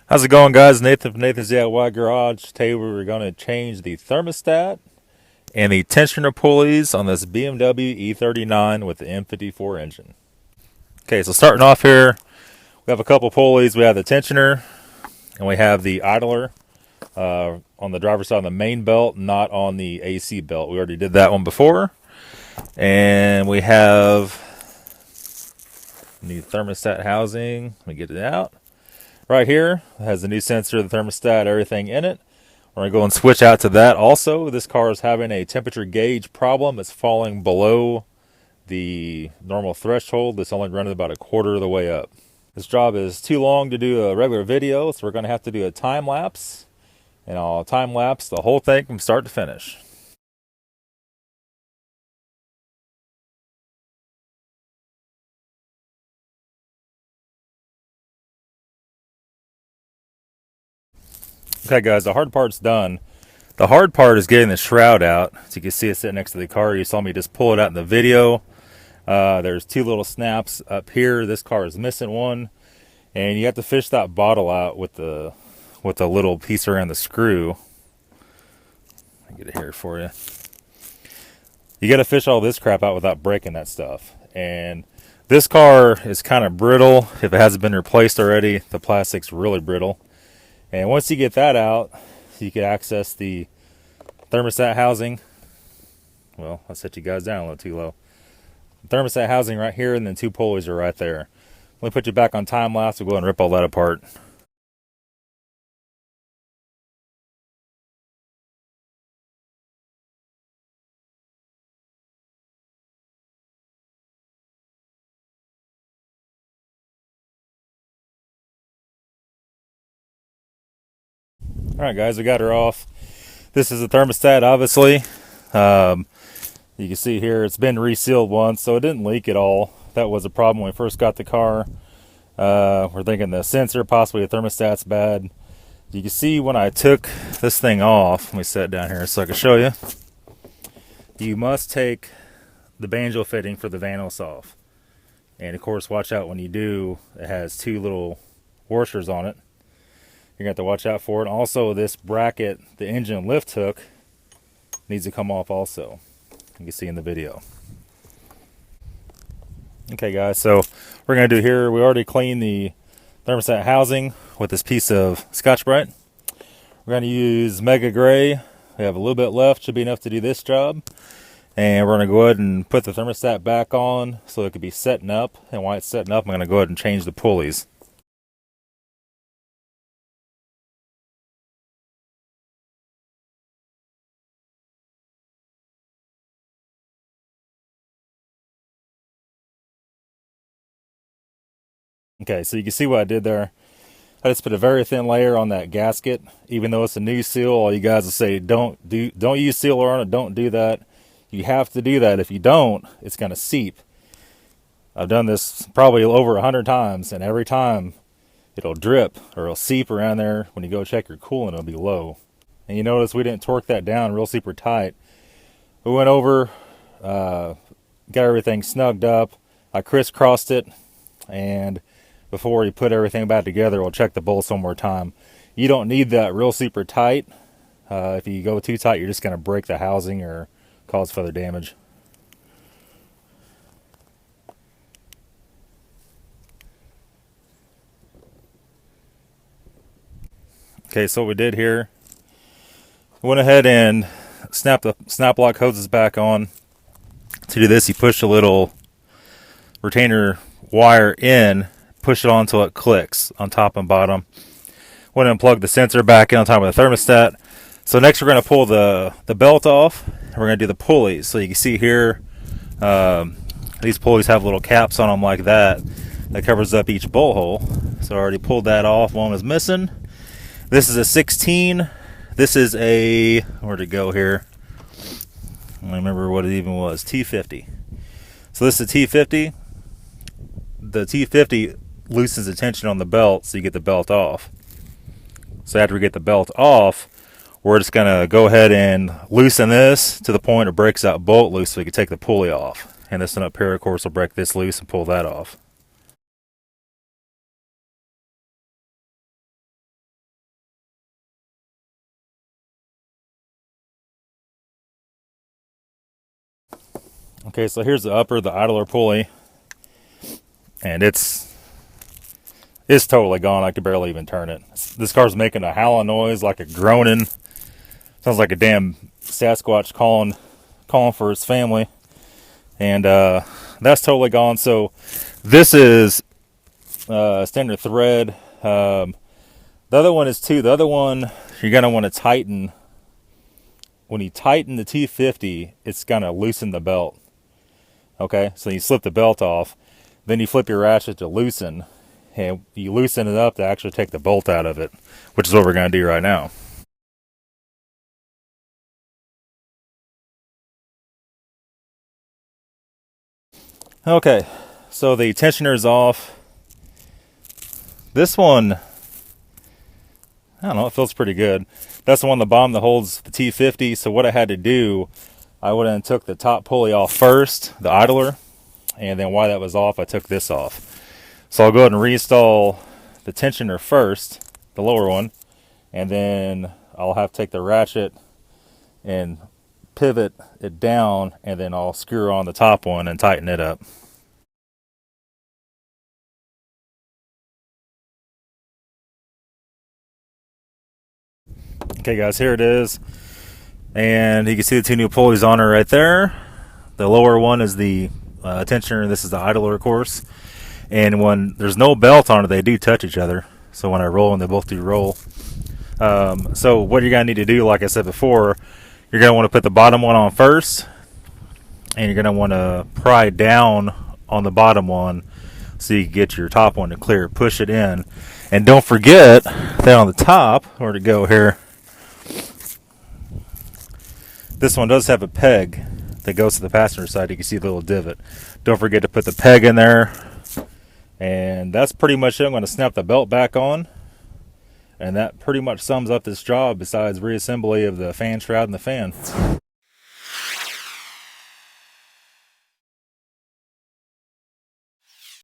How's it going, guys? Nathan from Nathan's DIY Garage. Today we're going to change the thermostat and the tensioner pulleys on this BMW E39 with the M54 engine. Okay, so starting off here, we have a couple pulleys. We have the tensioner and we have the idler on the driver's side on the main belt, not on the AC belt. We already did that one before. And we have the thermostat housing. Let me get it out. Right here, it has the new sensor, the thermostat, everything in it. We're going to go and switch out to that also. This car is having a temperature gauge problem. It's falling below the normal threshold. It's only running about a quarter of the way up. This job is too long to do a regular video, so we're going to have to do a time lapse. And I'll time lapse the whole thing from start to finish. Okay, guys, the hard part's done. The hard part is getting the shroud out. So you can see it sitting next to the car. You saw me just pull it out in the video. There's two little snaps up here. This car is missing one. And you have to fish that bottle out with the little piece around the screw. I'll get it here for you. You got to fish all this crap out without breaking that stuff. And this car is kind of brittle. If it hasn't been replaced already, the plastic's really brittle. And once you get that out, you can access the thermostat housing. Well, I'll set you guys down a little too low. The thermostat housing right here, and then two pulleys are right there. Let me put you back on time lapse. We'll go ahead and rip all that apart. Alright guys, we got her off. This is a thermostat, obviously. You can see here it's been resealed once, so it didn't leak at all. That was a problem when we first got the car. We're thinking the sensor, possibly the thermostat's bad. You can see when I took this thing off, let me set it down here so I can show you. You must take the banjo fitting for the vanos off. And of course, watch out when you do, it has two little washers on it. You're going to have to watch out for it. Also, this bracket, the engine lift hook, needs to come off also. You can see in the video. Okay guys, so we're going to do here, we already cleaned the thermostat housing with this piece of Scotch-Brite. We're going to use Mega Gray. We have a little bit left, should be enough to do this job. And we're going to go ahead and put the thermostat back on so it could be setting up. And while it's setting up, I'm going to go ahead and change the pulleys. Okay, so you can see what I did there. I just put a very thin layer on that gasket. Even though it's a new seal, all you guys will say, don't use sealer on it, don't do that. You have to do that. If you don't, it's going to seep. I've done this probably over 100 times, and every time it'll drip or it'll seep around there. When you go check your coolant, it'll be low. And you notice we didn't torque that down real super tight. We went over, got everything snugged up. I crisscrossed it, and before you put everything back together, we'll check the bolts one more time. You don't need that real super tight. If you go too tight, you're just going to break the housing or cause further damage. Okay, so what we did here, we went ahead and snapped the snap lock hoses back on. To do this, you push a little retainer wire in, push it on until it clicks on top and bottom. Went and plug the sensor back in on top of the thermostat. So next we're going to pull the belt off, and we're going to do the pulleys. So you can see here, these pulleys have little caps on them like that covers up each bolt hole. So I already pulled that off. One was missing. This is a 16. This is a, where'd it go here? I don't remember what it even was. T50. So this is a T50. The T50 loosens the tension on the belt, so you get the belt off. So after we get the belt off, we're just going to go ahead and loosen this to the point it breaks that bolt loose so we can take the pulley off. And this one up here, of course, will break this loose and pull that off. Okay, so here's the upper, the idler pulley, and it's totally gone. I could barely even turn it. This car's making a howling noise, like a groaning. Sounds like a damn Sasquatch calling for his family. And that's totally gone. So this is standard thread. The other one is too. The other one you're gonna want to tighten. When you tighten the T50, it's gonna loosen the belt. Okay, so you slip the belt off, then you flip your ratchet to loosen, and you loosen it up to actually take the bolt out of it, which is what we're gonna do right now. Okay, so the tensioner is off. This one, I don't know, it feels pretty good. That's the one on the bottom that holds the T50. So what I had to do, I went and took the top pulley off first, the idler, and then while that was off, I took this off. So I'll go ahead and reinstall the tensioner first, the lower one, and then I'll have to take the ratchet and pivot it down, and then I'll screw on the top one and tighten it up. Okay guys, here it is, and you can see the two new pulleys on it right there. The lower one is the tensioner, and this is the idler, of course. And when there's no belt on it, they do touch each other. So when I roll them, they both do roll. So what you're gonna need to do, like I said before, you're gonna want to put the bottom one on first, and you're gonna want to pry down on the bottom one so you can get your top one to clear. Push it in, and don't forget that on the top, where to go here, this one does have a peg that goes to the passenger side. You can see the little divot. Don't forget to put the peg in there. And that's pretty much it. I'm going to snap the belt back on. And that pretty much sums up this job, besides reassembly of the fan shroud and the fan.